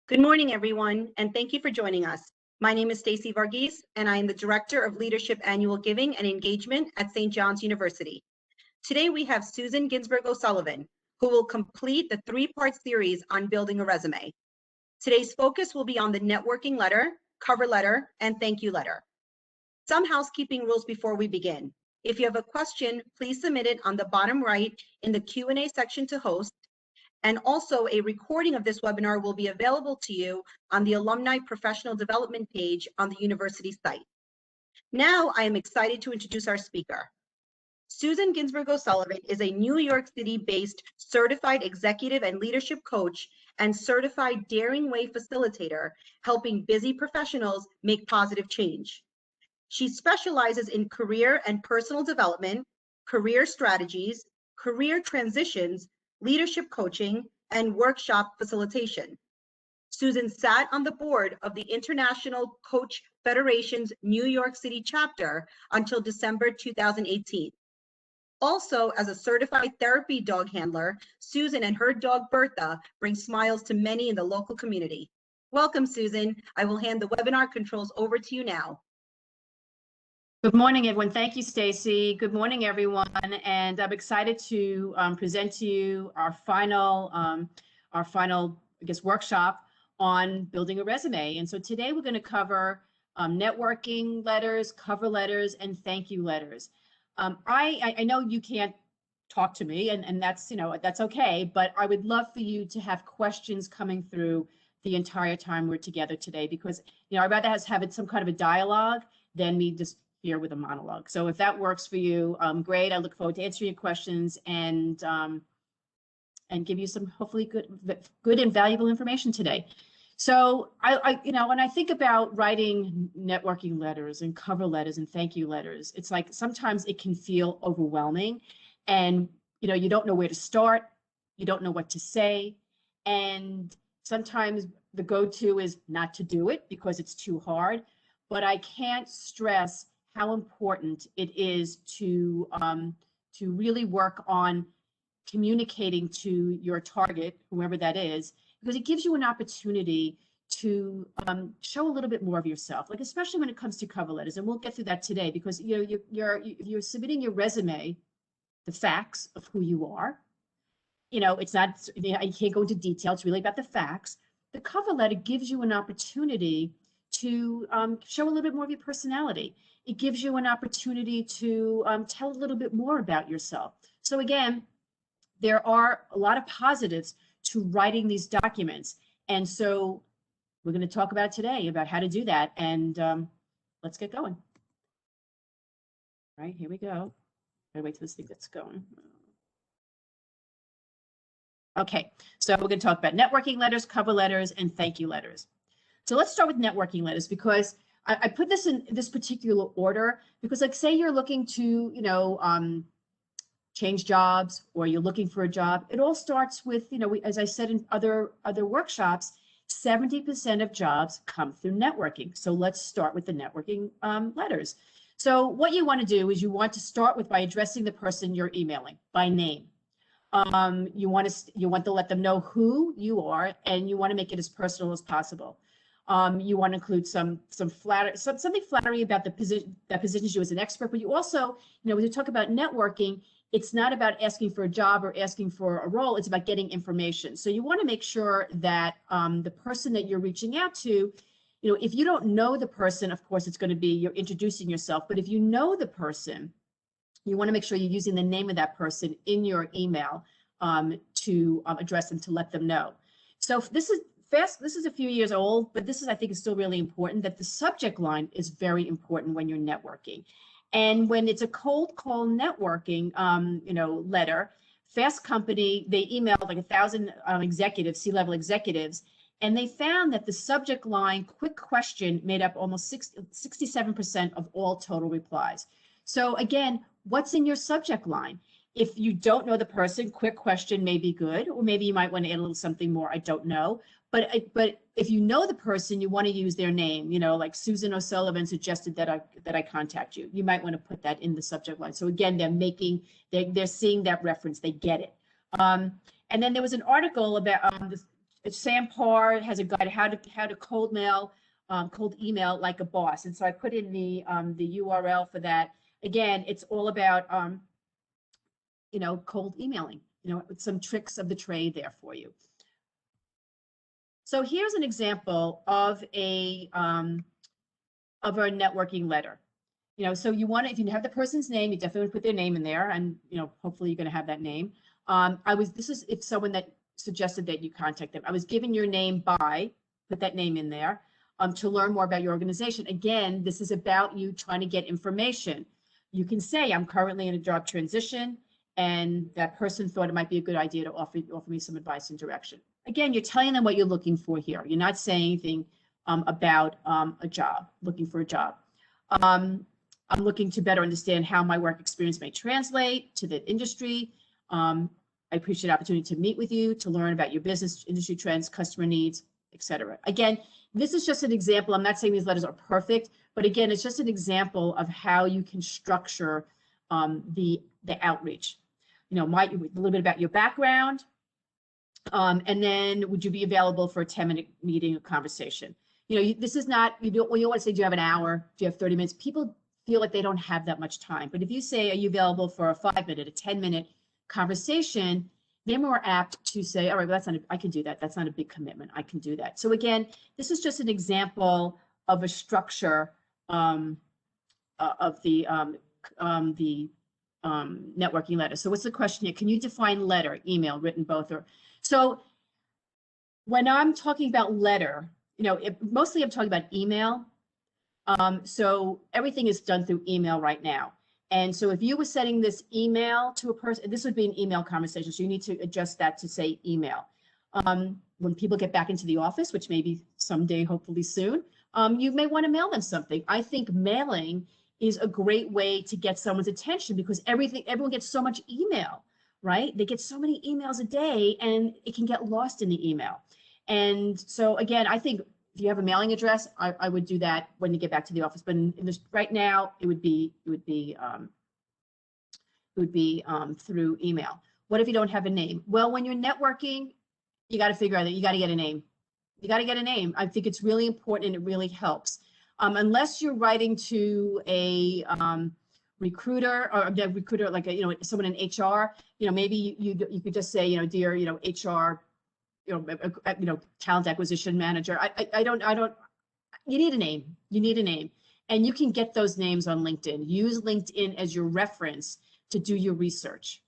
Good morning, everyone, and thank you for joining us. My name is Stacy Varghese, and I am the Director of Leadership Annual Giving and Engagement at St. John's University. Today, we have Susan Ginsburg O'Sullivan, who will complete the three-part series on building a resume. Today's focus will be on the networking letter, cover letter, and thank you letter. Some housekeeping rules before we begin. If you have a question, please submit it on the bottom right in the Q&A section to host. And also a recording of this webinar will be available to you on the Alumni Professional Development page on the university site. Now I am excited to introduce our speaker. Susan Ginsburg O'Sullivan is a New York City-based certified executive and leadership coach and certified Daring Way facilitator, helping busy professionals make positive change. She specializes in career and personal development, career strategies, career transitions, leadership coaching, and workshop facilitation. Susan sat on the board of the International Coach Federation's New York City chapter until December 2018. Also, as a certified therapy dog handler, Susan and her dog Bertha bring smiles to many in the local community. Welcome, Susan. I will hand the webinar controls over to you now. Good morning, everyone. Thank you, Stacy. Good morning, everyone. And I'm excited to present to you our final, workshop on building a resume. And so today we're going to cover networking letters, cover letters, and thank you letters. I know you can't talk to me, and that's, that's okay, but I would love for you to have questions coming through the entire time we're together today, because, I'd rather have it some kind of a dialogue than me just here with a monologue. So if that works for you, great. I look forward to answering your questions and give you some hopefully good and valuable information today. So when I think about writing networking letters and cover letters and thank you letters, it's like sometimes it can feel overwhelming, and you don't know where to start, you don't know what to say, and sometimes the go-to is not to do it because it's too hard. But I can't stress how important it is to really work on communicating to your target, whoever that is, because it gives you an opportunity to show a little bit more of yourself, like especially when it comes to cover letters. And we'll get through that today, because you're submitting your resume, the facts of who you are. It's not, I can't go into detail. It's really about the facts. The cover letter gives you an opportunity to show a little bit more of your personality. It gives you an opportunity to tell a little bit more about yourself. So again, there are a lot of positives to writing these documents. And so we're going to talk about today about how to do that. And let's get going. All right, here we go. Gotta wait till this thing gets going. Okay, so we're going to talk about networking letters, cover letters, and thank you letters. So let's start with networking letters, because I put this in this particular order because, like, say you're looking to, change jobs, or you're looking for a job. It all starts with, as I said in other workshops, 70% of jobs come through networking. So let's start with the networking letters. So what you want to do is you want to start by addressing the person you're emailing by name. You want to let them know who you are, and you want to make it as personal as possible. You want to include something flattery about the position that positions you as an expert, but you also, when you talk about networking, it's not about asking for a job or asking for a role, it's about getting information. So you want to make sure that the person that you're reaching out to, if you don't know the person, of course, it's going to be you're introducing yourself, but if you know the person, you want to make sure you're using the name of that person in your email to address them, to let them know. So this is a few years old, but this is, I think, is still really important, that the subject line is very important when you're networking. And when it's a cold call networking, letter, Fast Company, they emailed like 1,000 executives, C-level executives, and they found that the subject line, quick question, made up almost 67% of all total replies. So again, what's in your subject line? If you don't know the person, quick question may be good, or maybe you might want to add a little something more, I don't know. But if you know the person, you want to use their name, like Susan O'Sullivan suggested that I contact you. You might want to put that in the subject line. So again, they're seeing that reference, they get it. And then there was an article about Sam Parr has a guide how to cold email like a boss. And so I put in the URL for that. Again, it's all about cold emailing, with some tricks of the trade there for you. So here's an example of a networking letter. So you want to, if you have the person's name, you definitely put their name in there, and hopefully you're going to have that name. This is if someone that suggested that you contact them. I was given your name by, put that name in there, to learn more about your organization. Again, this is about you trying to get information. You can say, I'm currently in a job transition, and that person thought it might be a good idea to offer me some advice and direction. Again, you're telling them what you're looking for here. You're not saying anything about a job, looking for a job. I'm looking to better understand how my work experience may translate to the industry. I appreciate the opportunity to meet with you, to learn about your business, industry trends, customer needs, etc. Again, this is just an example. I'm not saying these letters are perfect, but again, it's just an example of how you can structure the outreach. A little bit about your background, and then would you be available for a 10-minute meeting or conversation? This is not, you don't want to say, do you have an hour? Do you have 30 minutes? People feel like they don't have that much time. But if you say, are you available for a 5-minute, a 10-minute conversation, they're more apt to say, all right, well, I can do that. That's not a big commitment. I can do that. So again, this is just an example of a structure of the networking letter. So what's the question here? Can you define letter, email, written, both? So when I'm talking about letter, mostly I'm talking about email. So everything is done through email right now. And so if you were sending this email to a person, this would be an email conversation. So you need to adjust that to say email. When people get back into the office, which maybe someday, hopefully soon, you may want to mail them something. I think mailing is a great way to get someone's attention because everyone gets so much email, right? They get so many emails a day and it can get lost in the email. And so again, I think if you have a mailing address, I would do that when you get back to the office. But right now, it would be through email. What if you don't have a name? Well, when you're networking, you got to figure out that you got to get a name. You got to get a name. I think it's really important and it really helps. Unless you're writing to a recruiter or a recruiter, like someone in HR, maybe you could just say, dear, HR, talent acquisition manager. You need a name. You need a name. And you can get those names on LinkedIn. Use LinkedIn as your reference to do your research.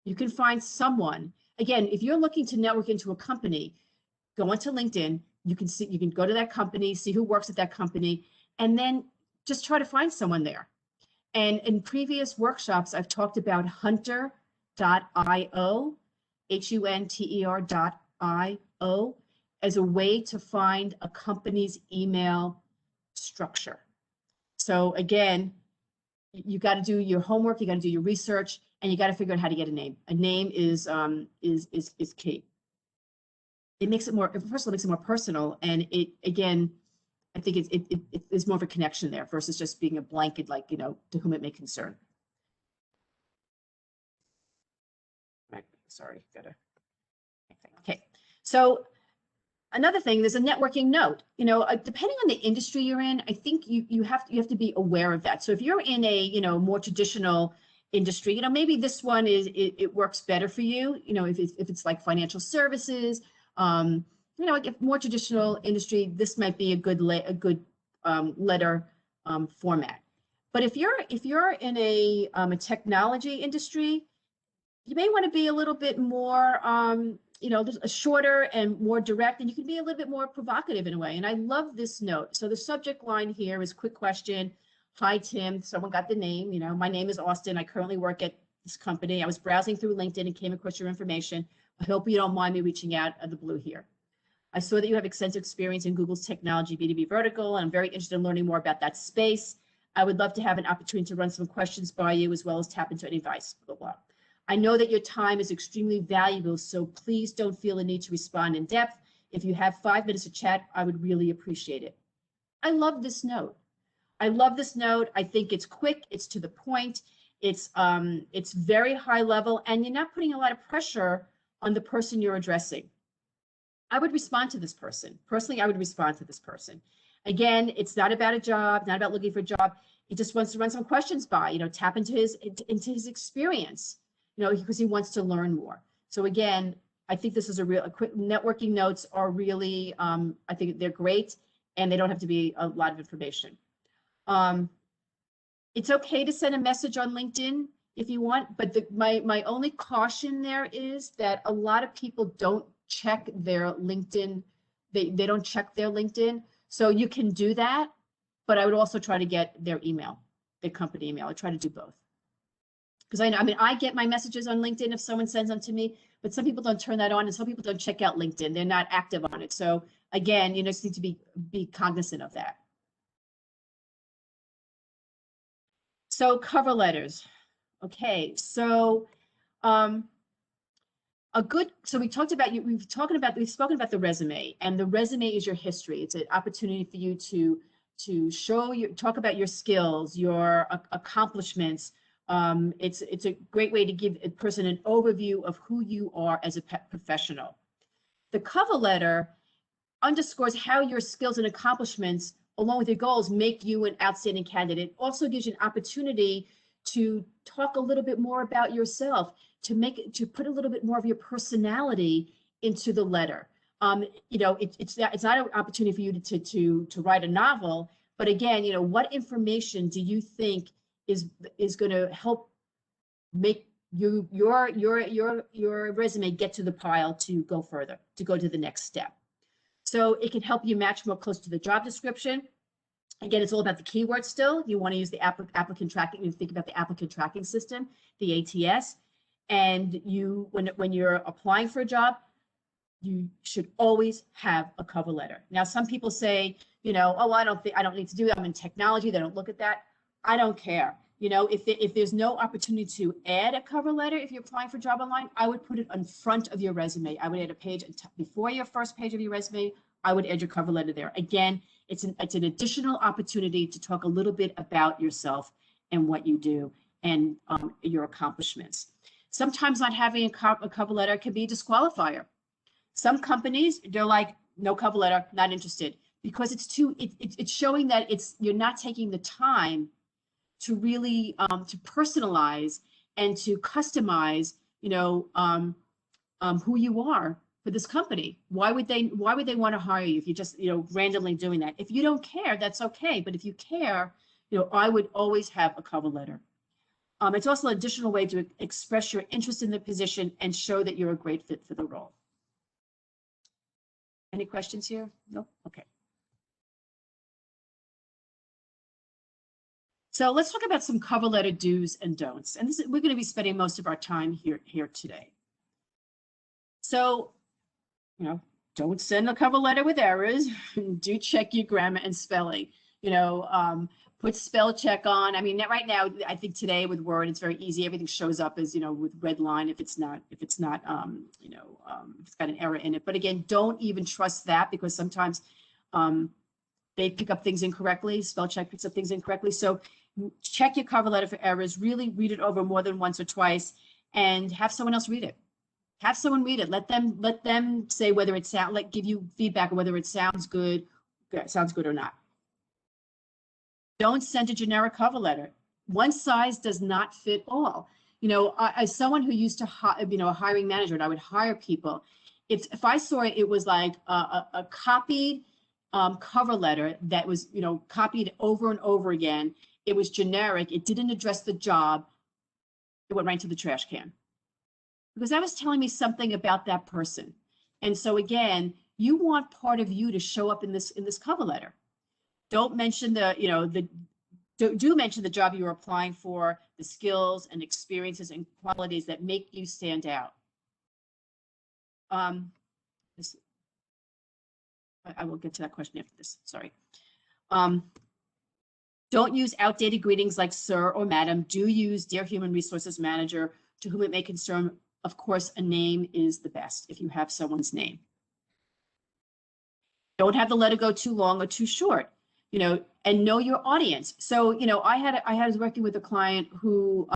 You can find someone. Again, if you're looking to network into a company, go onto LinkedIn. You can go to that company, see who works at that company, and then just try to find someone there. And in previous workshops, I've talked about hunter.io, hunter.io, as a way to find a company's email structure. So again, you got to do your homework, you got to do your research, and you got to figure out how to get a name. A name is key. It makes it more, first of all, it makes it more personal, and it, again, I think it's more of a connection there versus just being a blanket, like, to whom it may concern. Sorry, okay. So another thing, there's a networking note. Depending on the industry you're in, I think you have to be aware of that. So if you're in a more traditional industry, maybe this one it works better for you. If it's like financial services, if more traditional industry, this might be a good letter format. But if you're in a technology industry, you may want to be a little bit more, shorter and more direct, and you can be a little bit more provocative in a way. And I love this note. So the subject line here is quick question. Hi, Tim. Someone got the name. My name is Austin. I currently work at this company. I was browsing through LinkedIn and came across your information. I hope you don't mind me reaching out of the blue here. I saw that you have extensive experience in Google's technology B2B vertical, and I'm very interested in learning more about that space. I would love to have an opportunity to run some questions by you as well as tap into any advice, blah, blah. I know that your time is extremely valuable, so please don't feel the need to respond in depth. If you have 5 minutes to chat, I would really appreciate it. I love this note. I love this note. I think it's quick, it's to the point, it's very high level, and you're not putting a lot of pressure on the person you're addressing. I would respond to this person. Personally, I would respond to this person. Again, it's not about a job, not about looking for a job. He just wants to run some questions by, tap into his experience, because he wants to learn more. So again, I think this is a quick networking notes are really, I think they're great, and they don't have to be a lot of information. It's okay to send a message on LinkedIn if you want, but my only caution there is that a lot of people don't check their LinkedIn. They don't check their LinkedIn. So you can do that, but I would also try to get their email, their company email. I try to do both. Because I get my messages on LinkedIn if someone sends them to me, but some people don't turn that on and some people don't check out LinkedIn. They're not active on it. So again, you just need to be cognizant of that. So cover letters. Okay, so we've spoken about the resume, and the resume is your history. It's an opportunity for you to talk about your skills, your accomplishments. It's a great way to give a person an overview of who you are as a professional. The cover letter underscores how your skills and accomplishments, along with your goals, make you an outstanding candidate. Also gives you an opportunity to talk a little bit more about yourself, to put a little bit more of your personality into the letter. It's not an opportunity for you to write a novel, but again, what information do you think is going to help make your resume get to the pile to go further, to go to the next step? So it can help you match more close to the job description. Again, it's all about the keywords still. You want to use the applicant tracking. You think about the applicant tracking system, the ATS. And when you're applying for a job, you should always have a cover letter. Now, some people say, oh, I don't need to do that. I'm in technology. They don't look at that. I don't care. If there's no opportunity to add a cover letter, if you're applying for a job online, I would put it in front of your resume. I would add a page before your first page of your resume. I would add your cover letter there. Again, it's an additional opportunity to talk a little bit about yourself and what you do and your accomplishments. Sometimes not having a cover letter can be a disqualifier. Some companies, they're like, no cover letter, not interested, because it's showing that you're not taking the time to really to personalize and to customize, who you are for this company. Why would they want to hire you if you're just, randomly doing that? If you don't care, that's okay. But if you care, I would always have a cover letter. It's also an additional way to express your interest in the position and show that you're a great fit for the role. Any questions here? No? Okay. So let's talk about some cover letter do's and don'ts. And we're going to be spending most of our time here today. So, don't send a cover letter with errors. Do check your grammar and spelling. Put spell check on. I mean, right now, I think today with Word, it's very easy. Everything shows up as, with red line if it's not if it's got an error in it. But again, don't even trust that, because sometimes they pick up things incorrectly. Spell check picks up things incorrectly. So check your cover letter for errors. Really read it over more than once or twice, and have someone else read it. Have someone read it. Let them say whether it give you feedback on whether it sounds good or not. Don't send a generic cover letter. One size does not fit all. As someone who used to, a hiring manager, and I would hire people, if I saw it was like a copied cover letter that was, copied over and over again, it was generic, it didn't address the job, it went right to the trash can. Because that was telling me something about that person. And so again, you want part of you to show up in this cover letter. Don't mention do mention the job you're applying for, the skills and experiences and qualities that make you stand out. I will get to that question after this, sorry. Don't use outdated greetings like sir or madam. Do use dear human resources manager, to whom it may concern. Of course, a name is the best if you have someone's name. Don't have the letter go too long or too short, and know your audience. So, I was working with a client who,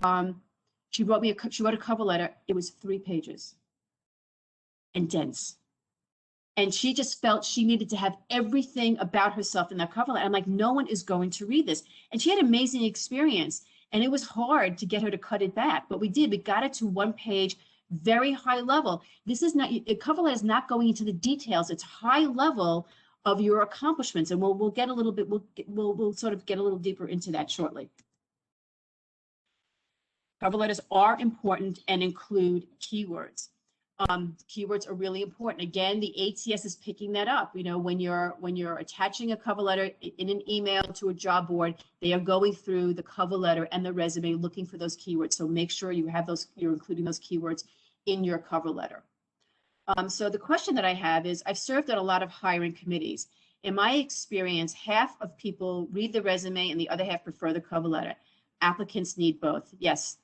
she wrote a cover letter. It was 3 pages and dense. And she just felt she needed to have everything about herself in that cover letter. I'm like, no one is going to read this. And she had an amazing experience. And it was hard to get her to cut it back, but we did. We got it to one page, very high level. This is not, a cover letter is not going into the details. It's high level of your accomplishments. And we'll get a little bit, we'll sort of get a little deeper into that shortly. Cover letters are important and include keywords. Keywords are really important. Again, the ATS is picking that up. You know, when you're attaching a cover letter in an email to a job board, they are going through the cover letter and the resume looking for those keywords. So make sure you have those, you're including those keywords in your cover letter. So the question that I have is, I've served on a lot of hiring committees. In my experience, half of people read the resume and the other half prefer the cover letter. Applicants need both. Yes,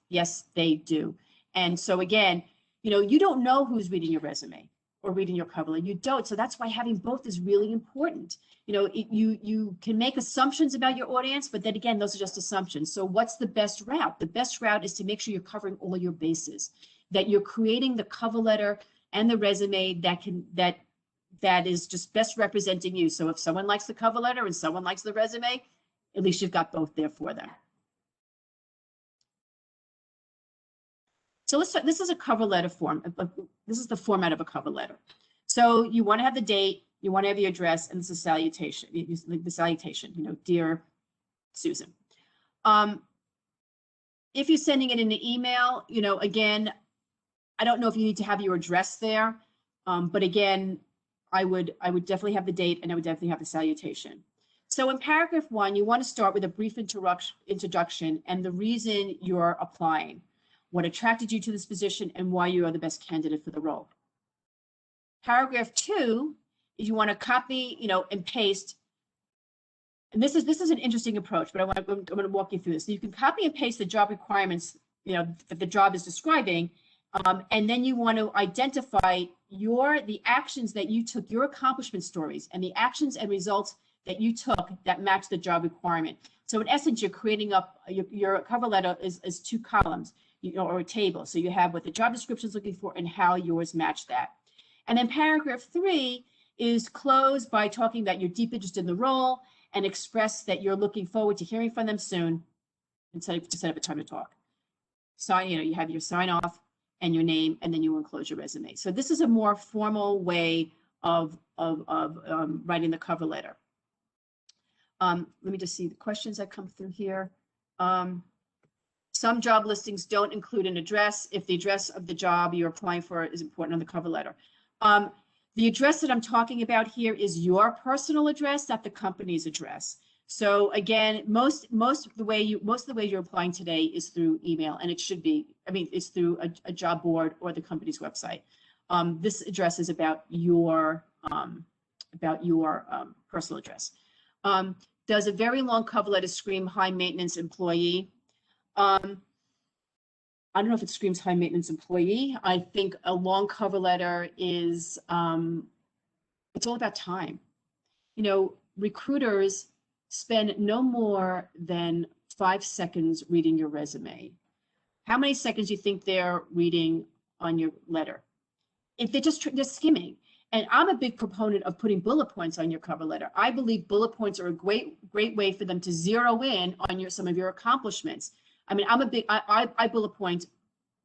they do. And so again, you know, you don't know who's reading your resume or reading your cover letter. You don't. So that's why having both is really important. You know, you can make assumptions about your audience, but then again, those are just assumptions. So what's the best route? The best route is to make sure you're covering all your bases, that you're creating the cover letter and the resume that is just best representing you. So if someone likes the cover letter and someone likes the resume, at least you've got both there for them. So let's start. This is a cover letter form. This is the format of a cover letter. So you want to have the date, you want to have your address, and this is salutation. The salutation, you know, dear Susan. If you're sending it in an email, you know, again, I don't know if you need to have your address there, but again, I would definitely have the date and I would definitely have the salutation. So in paragraph 1, you want to start with a brief introduction and the reason you're applying, what attracted you to this position, and why you are the best candidate for the role. Paragraph 2 is you want to copy, you know, and paste. And this is an interesting approach, but I'm going to walk you through this. So you can copy and paste the job requirements, you know, that the job is describing, and then you want to identify the actions that you took, your accomplishment stories, and the actions and results that you took that match the job requirement. So in essence, you're creating up your cover letter is 2 columns. You know, or a table. So you have what the job description is looking for and how yours match that. And then paragraph 3 is closed by talking about your deep interest in the role and express that you're looking forward to hearing from them soon and set up a time to talk. Sign, you know, you have your sign off and your name, and then you enclose your resume. So this is a more formal way of writing the cover letter. Let me just see the questions that come through here. Some job listings don't include an address if the address of the job you're applying for is important on the cover letter. The address that I'm talking about here is your personal address, not the company's address. So again, most of the way you're applying today is through email, and it should be. I mean, it's through a job board or the company's website. This address is about your personal address. Does a very long cover letter scream high maintenance employee? I don't know if it screams high maintenance employee. I think a long cover letter is, it's all about time. You know, recruiters spend no more than 5 seconds reading your resume. How many seconds do you think they're reading on your letter? If they're skimming. And I'm a big proponent of putting bullet points on your cover letter. I believe bullet points are a great way for them to zero in on some of your accomplishments. I mean, I bullet point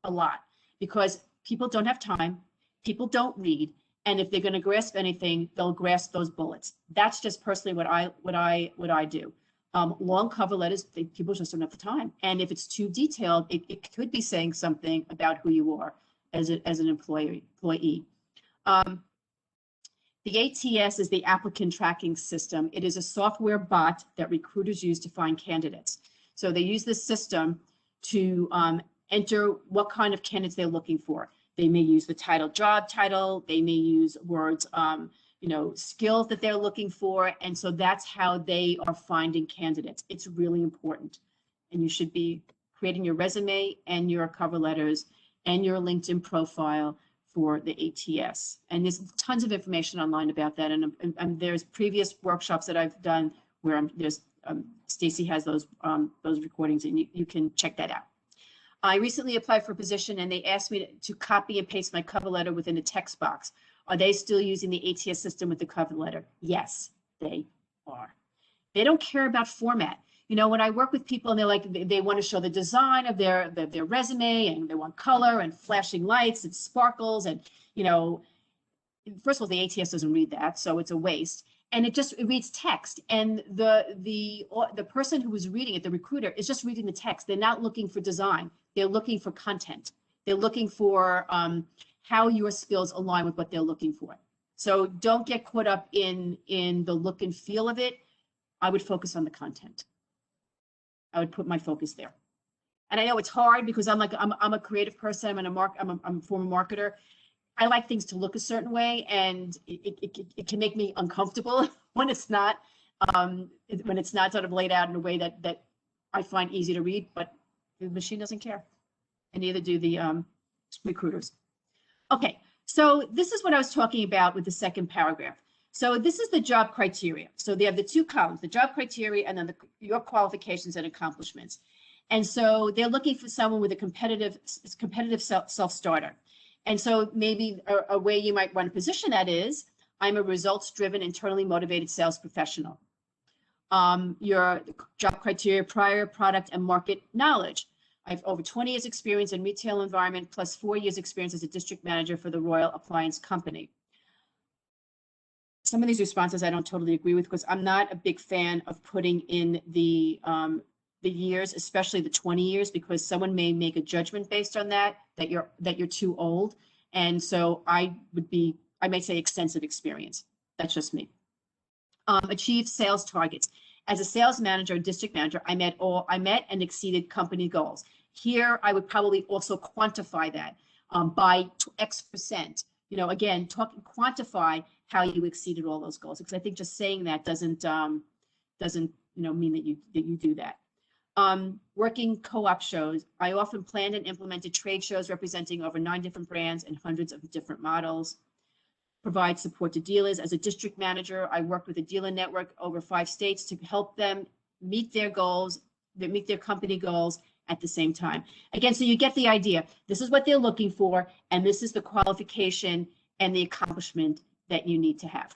a lot because people don't have time, people don't read, and if they're going to grasp anything, they'll grasp those bullets. That's just personally what I do. Long cover letters, people just don't have the time, and if it's too detailed, it could be saying something about who you are as an employee. The ATS is the applicant tracking system. It is a software bot that recruiters use to find candidates. So they use this system to enter what kind of candidates they're looking for. They may use the title, job title. They may use words, you know, skills that they're looking for. And so that's how they are finding candidates. It's really important. And you should be creating your resume and your cover letters and your LinkedIn profile for the ATS. And there's tons of information online about that. And there's previous workshops that I've done where Stacy has those recordings, and you can check that out. I recently applied for a position and they asked me to copy and paste my cover letter within a text box. Are they still using the ATS system with the cover letter? Yes, they are. They don't care about format. You know, when I work with people and they're like, they want to show the design of their resume, and they want color and flashing lights and sparkles, and, you know, first of all, the ATS doesn't read that, so it's a waste. And it reads text. And the person who is reading it, the recruiter, is just reading the text. They're not looking for design. They're looking for content. They're looking for how your skills align with what they're looking for. So don't get caught up in the look and feel of it. I would focus on the content. I would put my focus there. And I know it's hard because I'm a creative person. I'm a former marketer. I like things to look a certain way, and it can make me uncomfortable when it's not sort of laid out in a way that I find easy to read. But the machine doesn't care, and neither do the recruiters. Okay, so this is what I was talking about with the second paragraph. So this is the job criteria. So they have the two columns, the job criteria, and then your qualifications and accomplishments. And so they're looking for someone with a competitive self-starter. And so maybe a way you might want to position that is, I'm a results-driven, internally motivated sales professional. Your job criteria, prior product and market knowledge. I have over 20 years experience in retail environment, plus 4 years experience as a district manager for the Royal Appliance Company. Some of these responses I don't totally agree with, because I'm not a big fan of putting in the years, especially the 20 years, because someone may make a judgment based on that you're too old. And so I may say extensive experience. That's just me. Achieve sales targets. As a sales manager or district manager, I met and exceeded company goals. Here, I would probably also quantify that by X%. You know, again, quantify how you exceeded all those goals, because I think just saying that doesn't mean that you do that. Working co-op shows. I often planned and implemented trade shows representing over 9 different brands and hundreds of different models. Provide support to dealers. As a district manager, I worked with a dealer network over 5 states to help them meet their goals, meet their company goals at the same time. Again, so you get the idea. This is what they're looking for, and this is the qualification and the accomplishment that you need to have.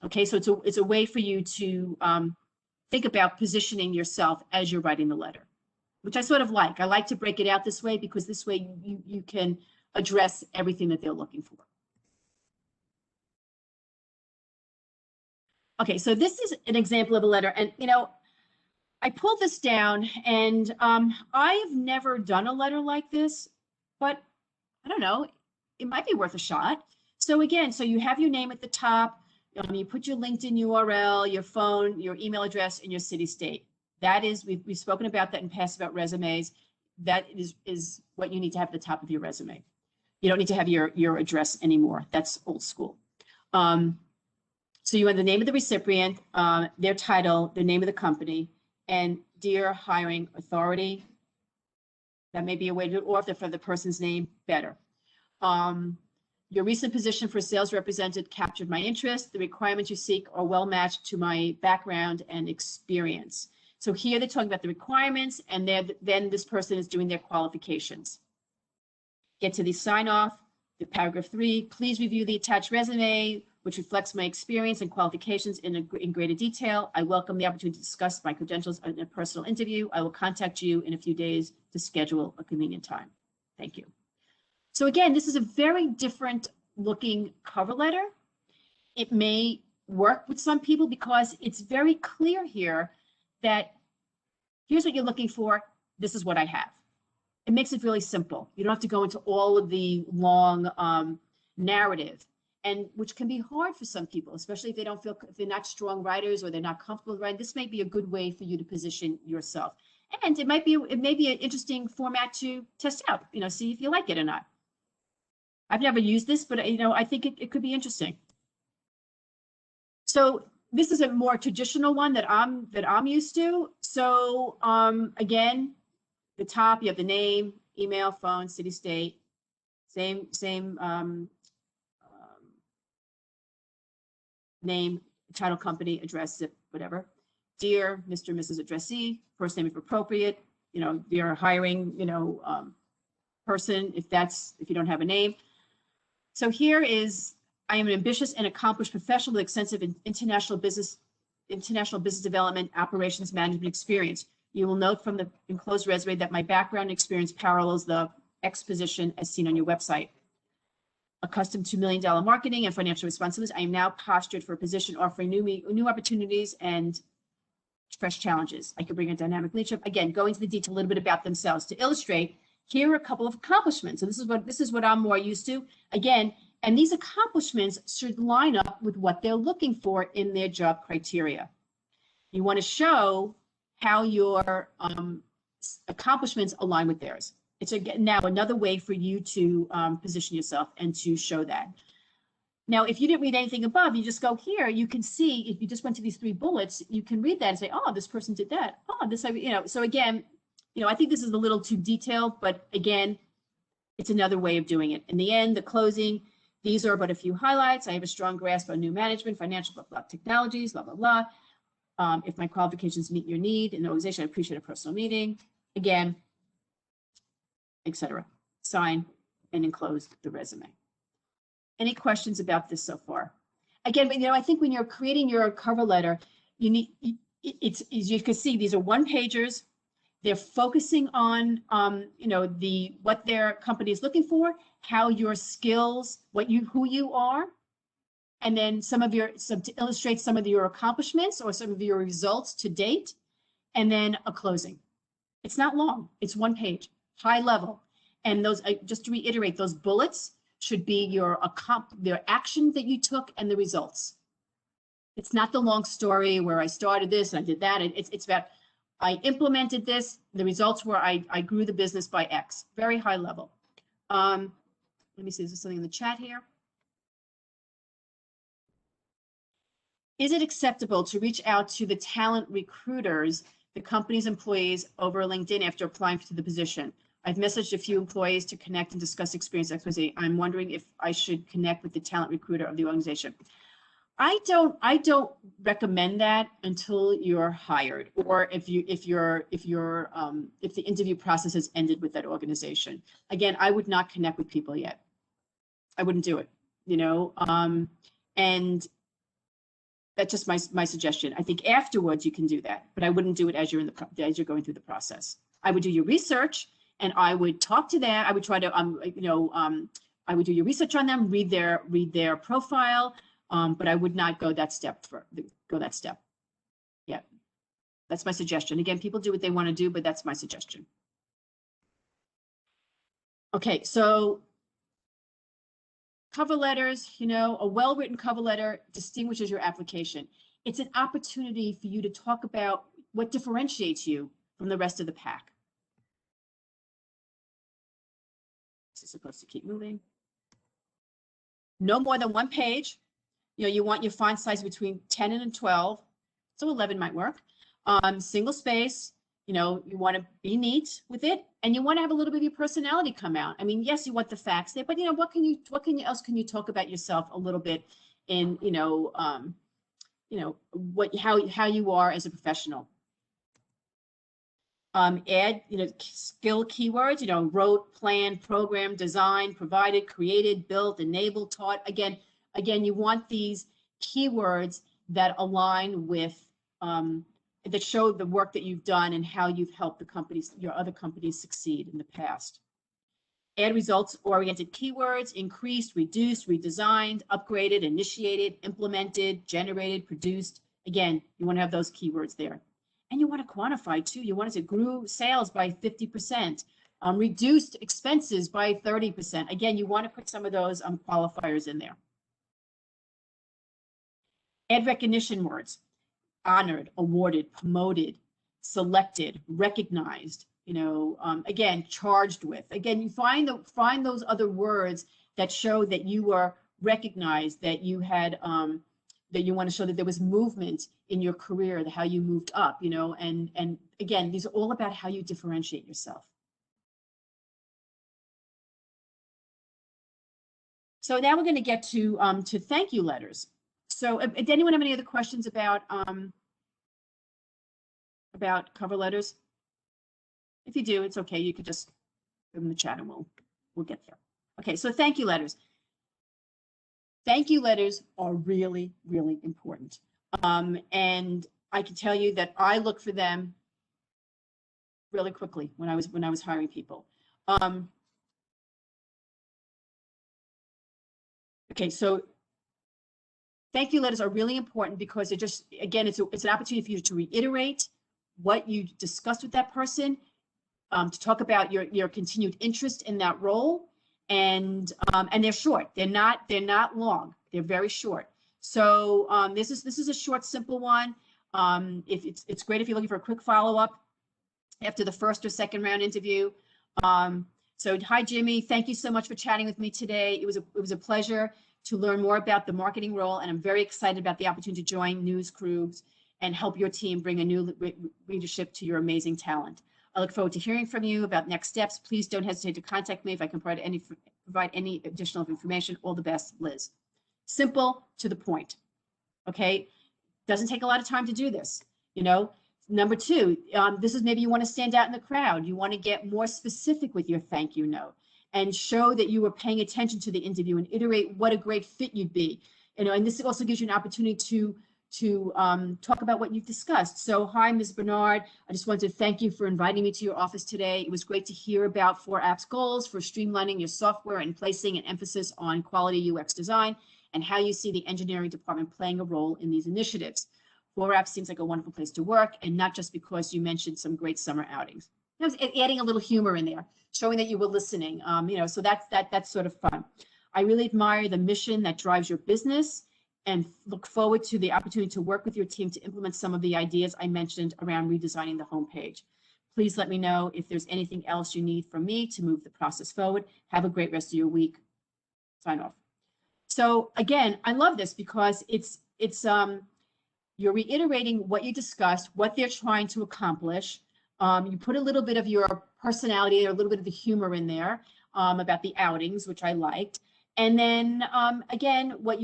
Okay, so it's a way for you to think about positioning yourself as you're writing the letter, which I sort of like. I like to break it out this way, because this way you can address everything that they're looking for. Okay, so this is an example of a letter, and you know, I pulled this down, and I've never done a letter like this, but I don't know, it might be worth a shot. So again, so you have your name at the top, you put your LinkedIn URL, your phone, your email address, and your city, state. That is, we've spoken about that in past about resumes. That is what you need to have at the top of your resume. You don't need to have your address anymore. That's old school. So you have the name of the recipient, their title, the name of the company, and dear hiring authority. That may be a way to do it, or if for the person's name, better. Your recent position for sales representative captured my interest. The requirements you seek are well matched to my background and experience. So here they're talking about the requirements, and then this person is doing their qualifications. Get to the sign off, the paragraph 3, please review the attached resume, which reflects my experience and qualifications in greater detail. I welcome the opportunity to discuss my credentials in a personal interview. I will contact you in a few days to schedule a convenient time. Thank you. So again, this is a very different looking cover letter. It may work with some people because it's very clear here that here's what you're looking for. This is what I have. It makes it really simple. You don't have to go into all of the long narrative, and which can be hard for some people, especially if if they're not strong writers or they're not comfortable writing. This may be a good way for you to position yourself. And it may be an interesting format to test out, see if you like it or not. I've never used this, but I think it could be interesting. So this is a more traditional one that I'm used to. So again, the top, you have the name, email, phone, city, state, same name, title, company, address, zip, whatever. Dear Mr. and Mrs. Addressee, first name if appropriate, dear hiring, person, if you don't have a name. So here is I am an ambitious and accomplished professional with extensive international business development, operations management experience. You will note from the enclosed resume that my background and experience parallels the X position as seen on your website. Accustomed to $1 million marketing and financial responsibilities, I am now postured for a position offering new opportunities and fresh challenges. I could bring a dynamic leadership. Again, go into the detail a little bit about themselves to illustrate. Here are a couple of accomplishments. So this is what I'm more used to. Again, and these accomplishments should line up with what they're looking for in their job criteria. You want to show how your accomplishments align with theirs. It's now another way for you to position yourself and to show that. Now, if you didn't read anything above, you just go here, you can see, if you just went to these 3 bullets, you can read that and say, oh, this person did that. Oh, this, so again, I think this is a little too detailed, but again, it's another way of doing it. In the end, the closing, these are but a few highlights. I have a strong grasp on new management, financial, blah, blah, technologies, blah, blah, blah. If my qualifications meet your need in the organization, I appreciate a personal meeting. Again, etc. Sign and enclose the resume. Any questions about this so far? Again, but I think when you're creating your cover letter, you need, it's, as you can see, these are 1-pagers. They're focusing on, what their company is looking for, how your skills, who you are, and then to illustrate some of your accomplishments or some of your results to date, and then a closing. It's not long. It's 1 page, high level, and those, just to reiterate, those bullets should be your action that you took and the results. It's not the long story where I started this and I did that. It's about I implemented this. The results were I grew the business by X. Very high level. Let me see, is there something in the chat here? Is it acceptable to reach out to the talent recruiters, the company's employees over LinkedIn after applying to the position? I've messaged a few employees to connect and discuss experience XYZ. I'm wondering if I should connect with the talent recruiter of the organization. I don't recommend that until you're hired, or if the interview process has ended with that organization. Again, I would not connect with people yet. I wouldn't do it, and that's just my suggestion. I think afterwards you can do that, but I wouldn't do it as you're going through the process. I would do your research. And I would talk to them. I would try to, I would do your research on them, read their profile, but I would not go that step. Yeah, that's my suggestion. Again, people do what they want to do, but that's my suggestion. Okay, so cover letters, a well-written cover letter distinguishes your application. It's an opportunity for you to talk about what differentiates you from the rest of the pack. This is supposed to keep moving. No more than 1 page. You want your font size between 10 and 12. So 11 might work. Single space, you want to be neat with it, and you want to have a little bit of your personality come out. I mean, yes, you want the facts there, but what else can you talk about yourself a little bit in, how you are as a professional. Add, skill keywords, wrote, planned, programmed, designed, provided, created, built, enabled, taught. Again, you want these keywords that align with, that show the work that you've done and how you've helped your other companies succeed in the past. Add results-oriented keywords: increased, reduced, redesigned, upgraded, initiated, implemented, generated, produced. Again, you want to have those keywords there. And you want to quantify too. You want to say grew sales by 50%, reduced expenses by 30%. Again, you want to put some of those qualifiers in there. Add recognition words: honored, awarded, promoted, selected, recognized. Again, charged with. Again, you find those other words that show that you were recognized, that you had that you want to show that there was movement in your career, how you moved up, and again, these are all about how you differentiate yourself. So now we're going to get to thank you letters. So did anyone have any other questions about cover letters? If you do, it's okay. You could just put them in the chat and we'll get there. Okay, so thank you letters. Thank you letters are really, really important. And I can tell you that I look for them really quickly when I was hiring people. Okay, so thank you letters are really important because it just, again, it's an opportunity for you to reiterate what you discussed with that person, to talk about your continued interest in that role, and they're short. They're not long. They're very short. So this is a short, simple one. If it's great if you're looking for a quick follow-up after the first or second round interview. So hi, Jimmy. Thank you so much for chatting with me today. It was a pleasure to learn more about the marketing role, and I'm very excited about the opportunity to join News Crews and help your team bring a new leadership to your amazing talent. I look forward to hearing from you about next steps. Please don't hesitate to contact me if I can provide any additional information. All the best, Liz. Simple, to the point. Okay, doesn't take a lot of time to do this. Number two, this is maybe you want to stand out in the crowd. You want to get more specific with your thank you note and show that you were paying attention to the interview and iterate what a great fit you'd be. And this also gives you an opportunity to talk about what you've discussed. So hi, Ms. Bernard. I just wanted to thank you for inviting me to your office today. It was great to hear about 4App's goals for streamlining your software and placing an emphasis on quality UX design and how you see the engineering department playing a role in these initiatives. 4App seems like a wonderful place to work, and not just because you mentioned some great summer outings. I was adding a little humor in there, showing that you were listening. So that's sort of fun. I really admire the mission that drives your business and look forward to the opportunity to work with your team to implement some of the ideas I mentioned around redesigning the homepage. Please let me know if there's anything else you need from me to move the process forward. Have a great rest of your week. Sign off. So again, I love this because it's you're reiterating what you discussed, what they're trying to accomplish. You put a little bit of your personality or a little bit of the humor in there about the outings, which I liked. And then again, what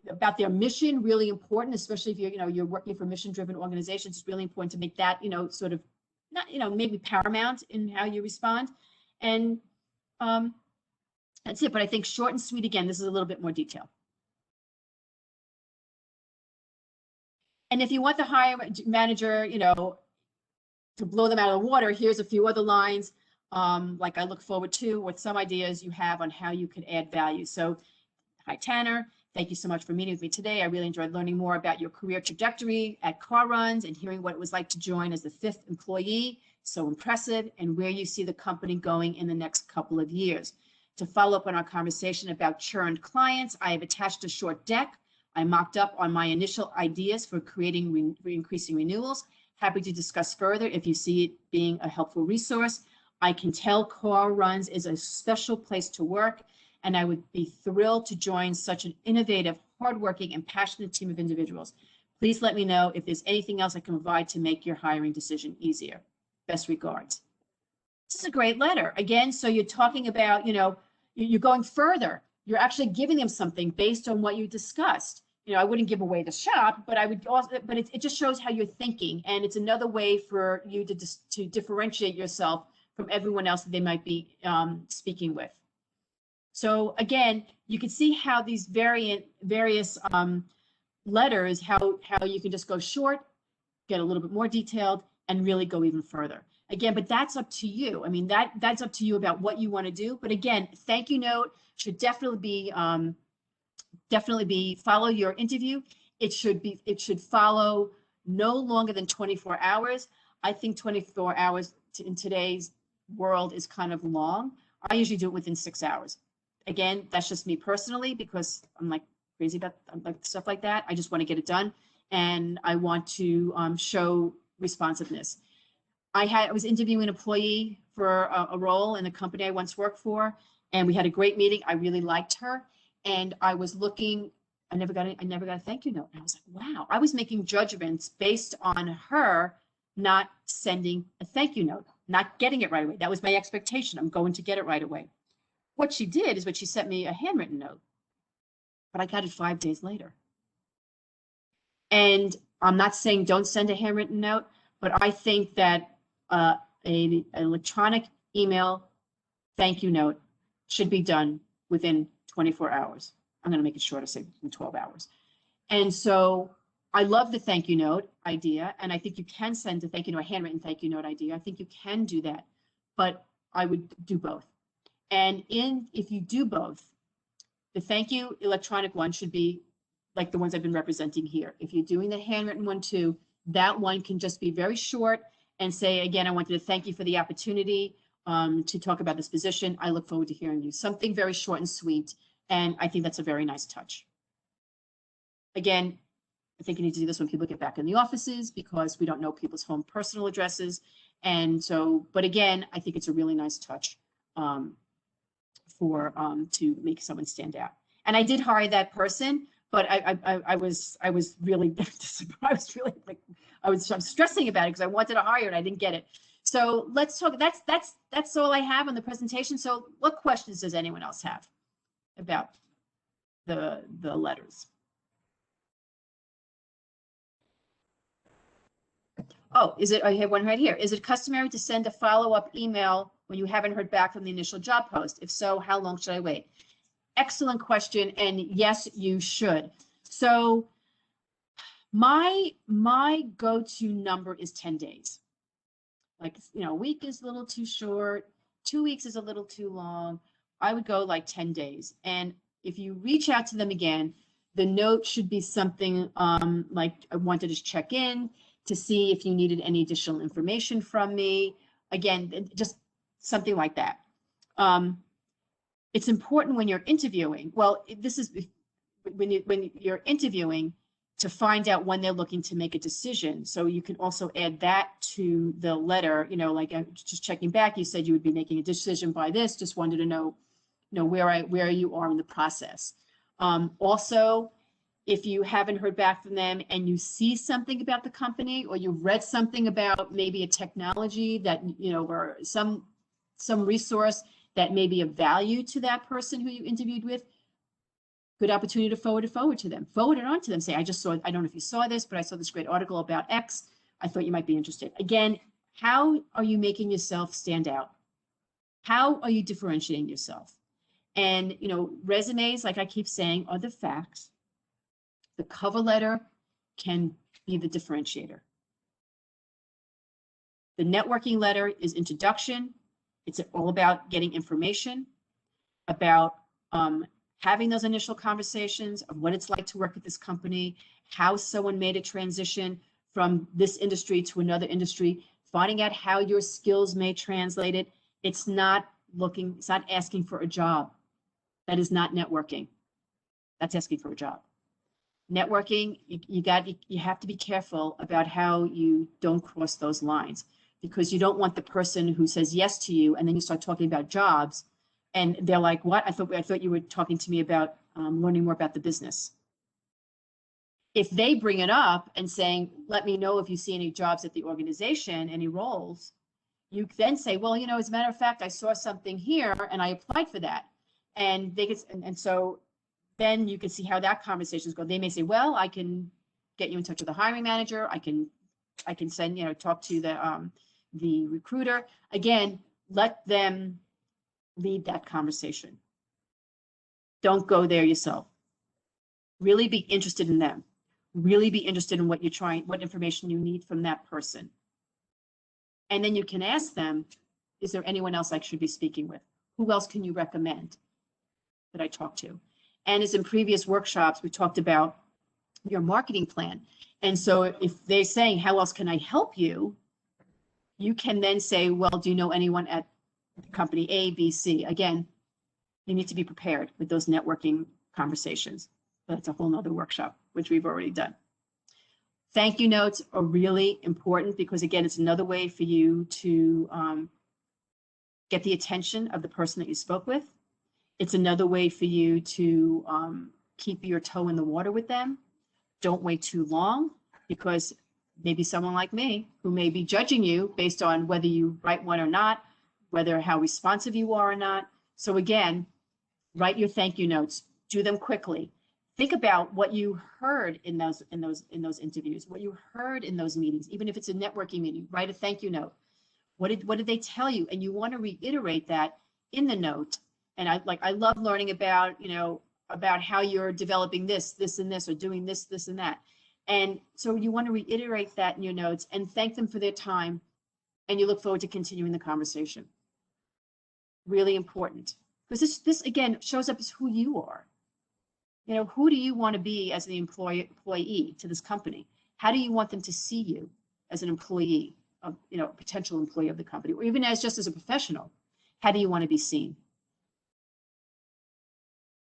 about their mission, really important, especially if you're working for mission-driven organizations. It's really important to make that sort of not maybe paramount in how you respond. And that's it. But I think short and sweet. Again, this is a little bit more detail. And if you want the hiring manager, to blow them out of the water, here's a few other lines, like I look forward to, with some ideas you have on how you can add value. So, hi, Tanner. Thank you so much for meeting with me today. I really enjoyed learning more about your career trajectory at Car Runs and hearing what it was like to join as the 5th employee. So impressive, and where you see the company going in the next couple of years. To follow up on our conversation about churned clients, I have attached a short deck I mocked up on my initial ideas for creating increasing renewals. Happy to discuss further if you see it being a helpful resource. I can tell Car Runs is a special place to work, and I would be thrilled to join such an innovative, hardworking, and passionate team of individuals. Please let me know if there's anything else I can provide to make your hiring decision easier. Best regards. This is a great letter. Again, so you're talking about, you're going further. You're actually giving them something based on what you discussed. I wouldn't give away the shop, but I would also, but it just shows how you're thinking. And it's another way for you to differentiate yourself from everyone else that they might be speaking with. So again, you can see how these various letters, how you can just go short, get a little bit more detailed, and really go even further. Again, but that's up to you. I mean, that's up to you about what you want to do. But again, thank you note should definitely be follow your interview. It should follow no longer than 24 hours. I think 24 hours in today's world is kind of long. I usually do it within 6 hours. Again, that's just me personally, because I'm like crazy about stuff like that. I just want to get it done, and I want to show responsiveness. I was interviewing an employee for a role in a company I once worked for, and we had a great meeting. I really liked her, and I was looking. I never got a thank you note. And I was like, wow. I was making judgments based on her not sending a thank you note, not getting it right away. That was my expectation. I'm going to get it right away. What she did is, she sent me a handwritten note, but I got it 5 days later. And I'm not saying don't send a handwritten note, but I think that an electronic email thank you note should be done within 24 hours. I'm going to make it shorter, say 12 hours. And so I love the thank you note idea. And I think you can send a thank you note, a handwritten thank you note idea. I think you can do that, but I would do both. And if you do both, the thank you electronic one should be like the ones I've been representing here. If you're doing the handwritten one too, that one can just be very short and say, again, I wanted to thank you for the opportunity to talk about this position. I look forward to hearing you. Something very short and sweet. And I think that's a very nice touch. Again, I think you need to do this when people get back in the offices because we don't know people's home personal addresses. And so, but again, I think it's a really nice touch to make someone stand out. And I did hire that person, but I was really I was stressing about it because I wanted to hire and I didn't get it. So let's talk. That's all I have on the presentation. So what questions does anyone else have about the letters? Oh, I have one right here. Is it customary to send a follow-up email when you haven't heard back from the initial job post? If so, how long should I wait? Excellent question. And yes, you should. So my go-to number is 10 days. Like, a week is a little too short. 2 weeks is a little too long. I would go like 10 days. And if you reach out to them again, the note should be something like, I wanted to check in to see if you needed any additional information from me. Again, just something like that. It's important when you're interviewing. Well, this is when you're interviewing to find out when they're looking to make a decision. So you can also add that to the letter, like just checking back, you said you would be making a decision by this, just wanted to know, where you are in the process. Also, if you haven't heard back from them and you see something about the company or you've read something about maybe a technology that, or some resource that may be of value to that person who you interviewed with, good opportunity to forward it to them. Forward it on to them. Say, I don't know if you saw this, but I saw this great article about X. I thought you might be interested. Again, how are you making yourself stand out? How are you differentiating yourself? And, resumes, like I keep saying, are the facts. The cover letter can be the differentiator. The networking letter is introduction. It's all about getting information, about having those initial conversations of what it's like to work at this company, how someone made a transition from this industry to another industry, finding out how your skills may translate it. It's not asking for a job. That is not networking. That's asking for a job. Networking, you have to be careful about how you don't cross those lines, because you don't want the person who says yes to you and then you start talking about jobs and they're like, what? I thought you were talking to me about learning more about the business. If they bring it up and saying, let me know if you see any jobs at the organization, any roles, you then say, well, as a matter of fact, I saw something here and I applied for that. And so then you can see how that conversations go. They may say, well, I can get you in touch with the hiring manager. I can send, talk to the recruiter. Again, let them lead that conversation. Don't go there yourself. Really be interested in them. Really be interested in what information you need from that person. And then you can ask them, is there anyone else I should be speaking with? Who else can you recommend that I talk to? And as in previous workshops, we talked about your marketing plan. And so if they're saying, how else can I help you? You can then say, well, do you know anyone at company A, B, C? Again, you need to be prepared with those networking conversations. That's a whole nother workshop, which we've already done. Thank you notes are really important because, again, it's another way for you to get the attention of the person that you spoke with. It's another way for you to keep your toe in the water with them. Don't wait too long, because maybe someone like me who may be judging you based on whether you write one or not, how responsive you are or not. So again, write your thank you notes, do them quickly. Think about what you heard in those interviews, what you heard in those meetings. Even if it's a networking meeting, write a thank you note. What did they tell you? And you want to reiterate that in the note. And I love learning about, about how you're developing this, and this, or doing this, and that. And so you want to reiterate that in your notes and thank them for their time. And you look forward to continuing the conversation. Really important. Because this again shows up as who you are. You know, who do you want to be as the employee to this company? How do you want them to see you as an employee of, you know, potential employee of the company, or even as just as a professional? How do you want to be seen?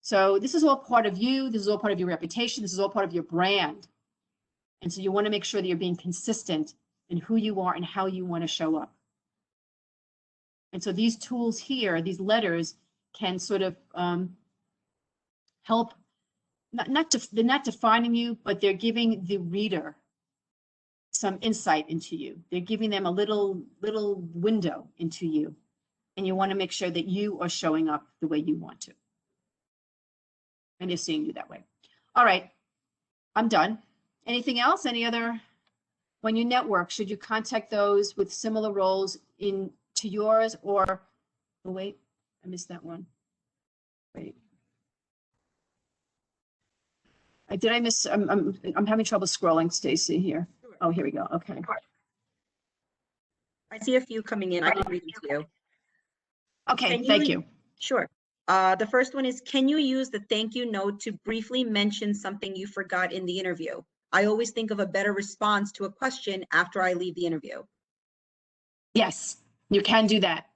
So this is all part of you. This is all part of your reputation. This is all part of your brand. And so you want to make sure that you're being consistent in who you are and how you want to show up. And so these tools here, these letters, can sort of help. They're not defining you, but they're giving the reader some insight into you. They're giving them a little window into you. And you want to make sure that you are showing up the way you want to. And they're seeing you that way. All right, I'm done. Anything else? Any other? When you network, should you contact those with similar roles to yours, or, oh wait, I missed that one. Wait. Did I miss? I'm having trouble scrolling, Stacy, here. Sure. Oh, here we go. Okay. I see a few coming in. I can read them to you. Okay, thank you. Sure. The first one is, can you use the thank you note to briefly mention something you forgot in the interview? I always think of a better response to a question after I leave the interview. Yes, you can do that.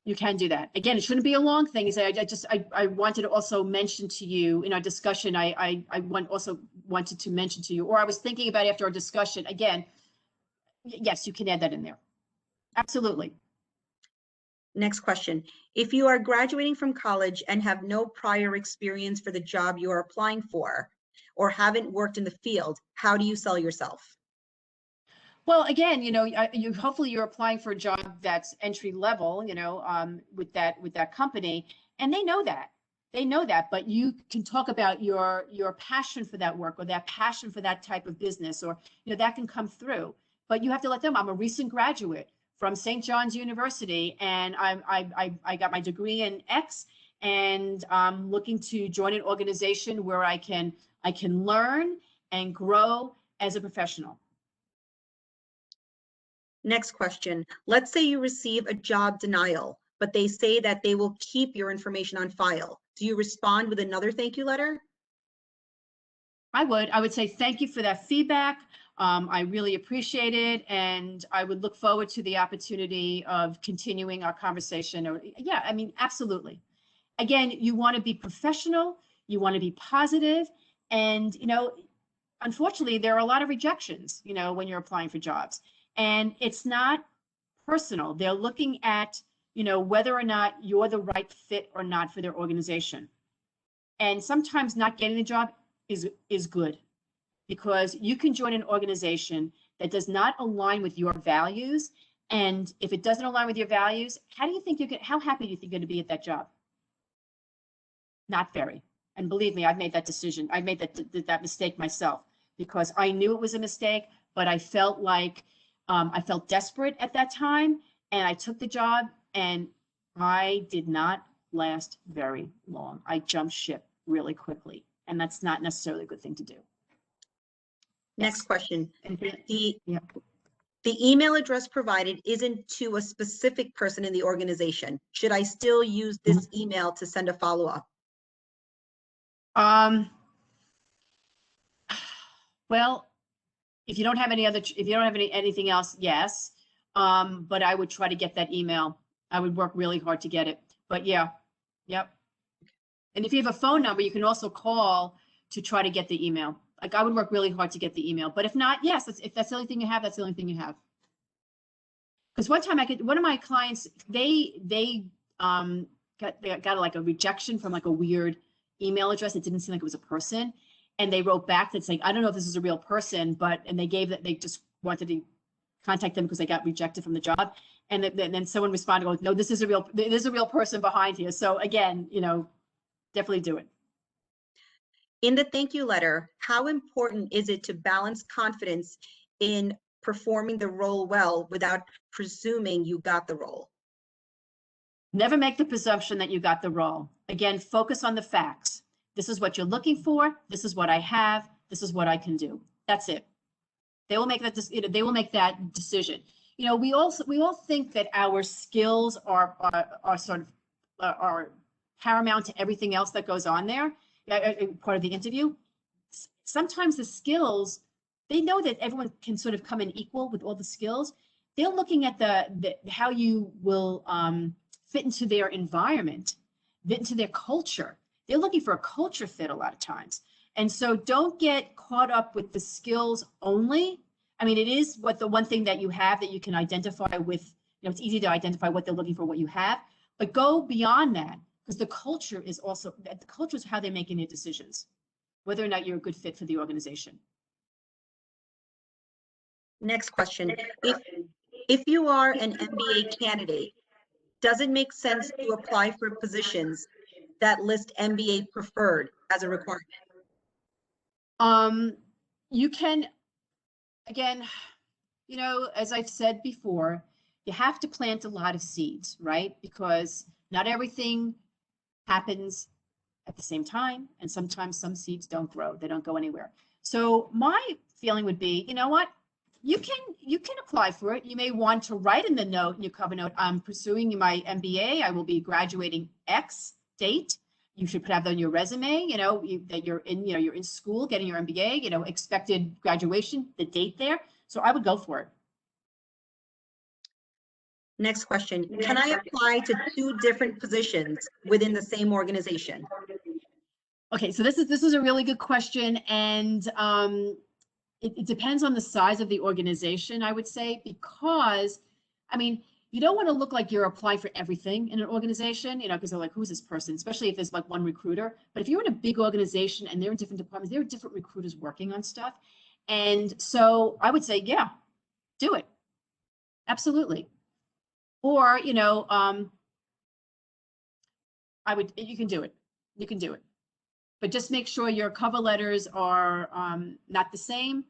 You can do that. Again, it shouldn't be a long thing. I wanted to also mention to you in our discussion, I also wanted to mention to you, or I was thinking about after our discussion, again, yes, you can add that in there. Absolutely. Next question. If you are graduating from college and have no prior experience for the job you are applying for, or haven't worked in the field, how do you sell yourself? Well, again, you know, hopefully you're applying for a job that's entry level, you know, with that company, and they know that. They know that, but you can talk about your passion for that work, or that passion for that type of business, or, you know, that can come through. But you have to let them. I'm a recent graduate from St. John's University, and I got my degree in X, and I'm looking to join an organization where I can learn and grow as a professional. Next question. Let's say you receive a job denial, but they say that they will keep your information on file. Do you respond with another thank you letter? I would say thank you for that feedback. I really appreciate it, and I would look forward to the opportunity of continuing our conversation. Or, yeah, I mean, absolutely. Again, you want to be professional, you want to be positive, and, you know, unfortunately, there are a lot of rejections, you know, when you're applying for jobs, and it's not personal. They're looking at, you know, whether or not you're the right fit or not for their organization. And sometimes not getting the job is good, because you can join an organization that does not align with your values. And if it doesn't align with your values, how happy do you think you're going to be at that job? Not very. And believe me, I've made that decision. I made that mistake myself, because I knew it was a mistake, but I felt like I felt desperate at that time, and I took the job, and I did not last very long. I jumped ship really quickly, and that's not necessarily a good thing to do. Next question. Yeah. The email address provided isn't to a specific person in the organization. Should I still use this email to send a follow-up? Well, if you don't have anything else, yes. But I would try to get that email. I would work really hard to get it. But yeah, yep. And if you have a phone number, you can also call to try to get the email. Like, I would work really hard to get the email. But if not, yes, if that's the only thing you have, that's the only thing you have. Because one time one of my clients, they got like a rejection from like a weird email address. It didn't seem like it was a person. And they wrote back that's like, I don't know if this is a real person, and they just wanted to contact them because they got rejected from the job. And then someone responded, going, no, there's a real person behind here. So again, you know, definitely do it. In the thank you letter, how important is it to balance confidence in performing the role well without presuming you got the role? Never make the presumption that you got the role. Again, focus on the facts. This is what you're looking for. This is what I have. This is what I can do. That's it. They will make that, they will make that decision. We all think that our skills are sort of are paramount to everything else that goes on there, part of the interview. Sometimes the skills, they know that everyone can sort of come in equal with all the skills. They're looking at the how you will fit into their environment, fit into their culture. They're looking for a culture fit a lot of times. And so don't get caught up with the skills only. I mean, it is the one thing that you have that you can identify with, it's easy to identify what they're looking for, what you have, but go beyond that, because the culture is how they're making their decisions, whether or not you're a good fit for the organization. Next question. If you are an MBA candidate, does it make sense to apply for positions that list MBA preferred as a requirement? You can, again, as I've said before, you have to plant a lot of seeds, right? Because not everything happens at the same time, and sometimes some seeds don't grow, they don't go anywhere. So my feeling would be, you know what? You can apply for it. You may want to write in the note, in your cover note, I'm pursuing my MBA. I will be graduating X date. You should have that on your resume, that you're in school getting your MBA, expected graduation, the date there. So I would go for it. Next question. Can I apply to 2 different positions within the same organization? Okay, so this is a really good question. And it depends on the size of the organization, I would say, because, I mean, you don't want to look like you're applying for everything in an organization, because they're like, who's this person? Especially if there's like one recruiter. But if you're in a big organization and they're in different departments, there are different recruiters working on stuff. And so I would say, yeah, do it. Absolutely. Or, you can do it. You can do it. But just make sure your cover letters are not the same,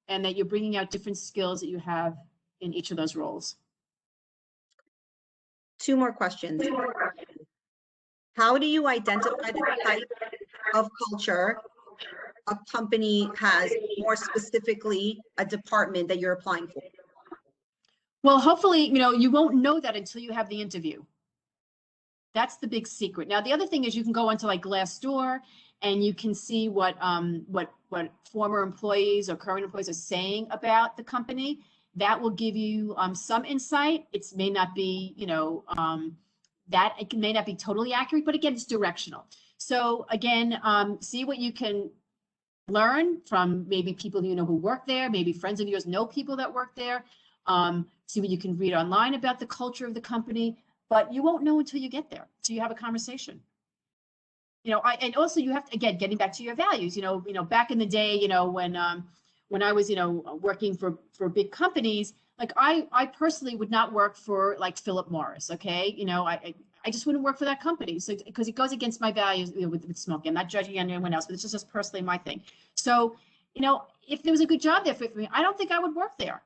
and that you're bringing out different skills that you have in each of those roles. 2 more questions. How do you identify the type of culture a company has, more specifically a department that you're applying for? Well, hopefully, you won't know that until you have the interview. That's the big secret. Now, the other thing is you can go onto like Glassdoor and you can see what former employees or current employees are saying about the company. That will give you some insight. It may not be, it may not be totally accurate, but again, it's directional. So again, see what you can learn from maybe people who work there, maybe friends of yours know people that work there. See what you can read online about the culture of the company, but you won't know until you get there. So you have a conversation. And also you have to, again, getting back to your values, back in the day, when I was, working for big companies, like I personally would not work for like Philip Morris. Okay. I just wouldn't work for that company. So, because it goes against my values with smoking. I'm not judging anyone else, but it's just personally my thing. So, if there was a good job there for me, I don't think I would work there,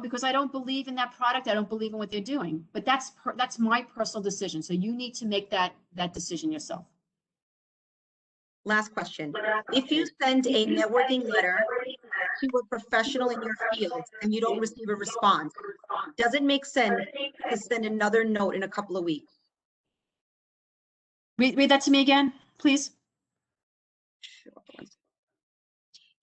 because I don't believe in that product. I don't believe in what they're doing, but that's my personal decision. So you need to make that decision yourself. Last question. If you send a networking letter to a professional in your field and you don't receive a response, does it make sense to send another note in a couple of weeks? Read that to me again, please. Sure.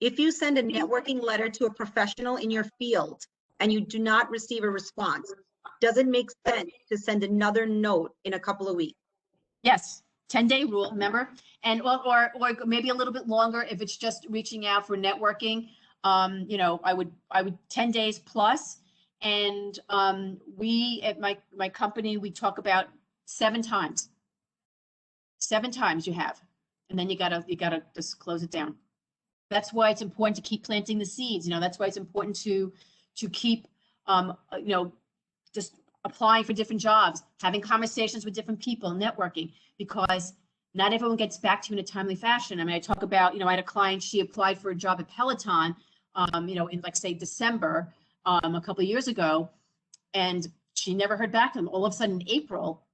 If you send a networking letter to a professional in your field and you do not receive a response, does it make sense to send another note in a couple of weeks? Yes. 10-day rule, remember? And or maybe a little bit longer if it's just reaching out for networking. I would 10 days plus. And we at my company, we talk about 7 times. 7 times you have, and then you gotta just close it down. That's why it's important to keep planting the seeds. That's why it's important to keep just applying for different jobs, having conversations with different people, networking, because not everyone gets back to you in a timely fashion. I mean, I talk about, I had a client, she applied for a job at Peloton, in like say December, a couple of years ago, and she never heard back from them. All of a sudden in April,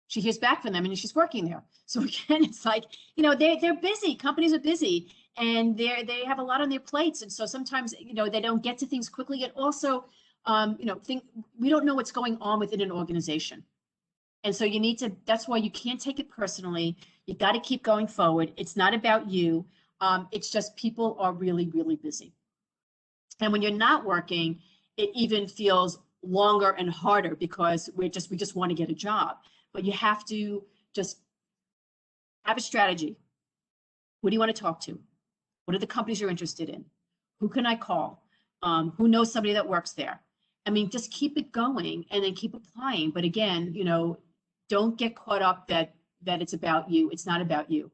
she hears back from them and she's working there. So again, it's like, you know, they're busy. Companies are busy and they have a lot on their plates. And so sometimes, you know, they don't get to things quickly. And also, you know, we don't know what's going on within an organization. And so you need to, that's why you can't take it personally. You got to keep going forward. It's not about you. It's just people are really, really busy. And when you're not working, it even feels longer and harder because we just want to get a job. But you have to just have a strategy. Who do you want to talk to? What are the companies you're interested in? Who can I call? Who knows somebody that works there? I mean, just keep it going and then keep applying. But again, you know, don't get caught up that it's about you. It's not about you.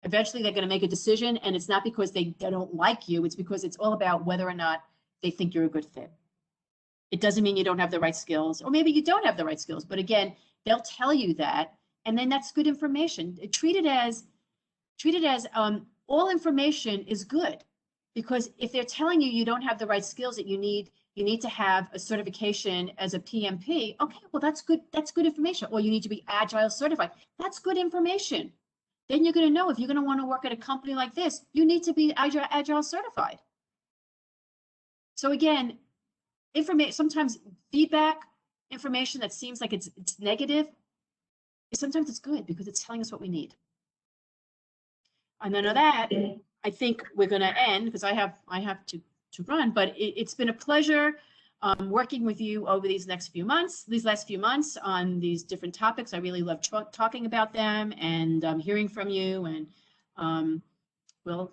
Eventually, they're going to make a decision, and it's not because they don't like you. It's because it's all about whether or not they think you're a good fit. It doesn't mean you don't have the right skills, or maybe you don't have the right skills. But again, they'll tell you that, and then that's good information. Treat it as all information is good, because if they're telling you you don't have the right skills that you need to have a certification as a PMP. Okay, well that's good. That's good information. Or you need to be Agile certified. That's good information. Then you're going to know if you're going to want to work at a company like this, you need to be Agile certified. So again, sometimes feedback, information that seems like it's negative, sometimes it's good because it's telling us what we need. And then of that, I think we're going to end because I have to run, but it's been a pleasure working with you over these last few months on these different topics. I really love talking about them and hearing from you, and we'll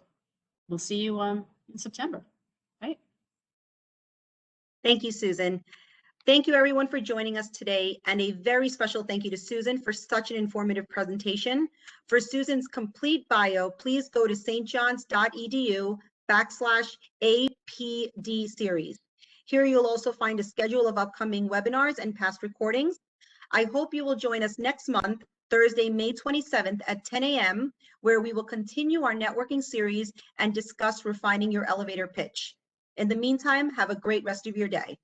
see you in September, right? Thank you, Susan. Thank you everyone for joining us today, and a very special thank you to Susan for such an informative presentation. For Susan's complete bio, please go to stjohns.edu/APD series. Here you'll also find a schedule of upcoming webinars and past recordings. I hope you will join us next month, Thursday, May 27th at 10 a.m., where we will continue our networking series and discuss refining your elevator pitch. In the meantime, have a great rest of your day.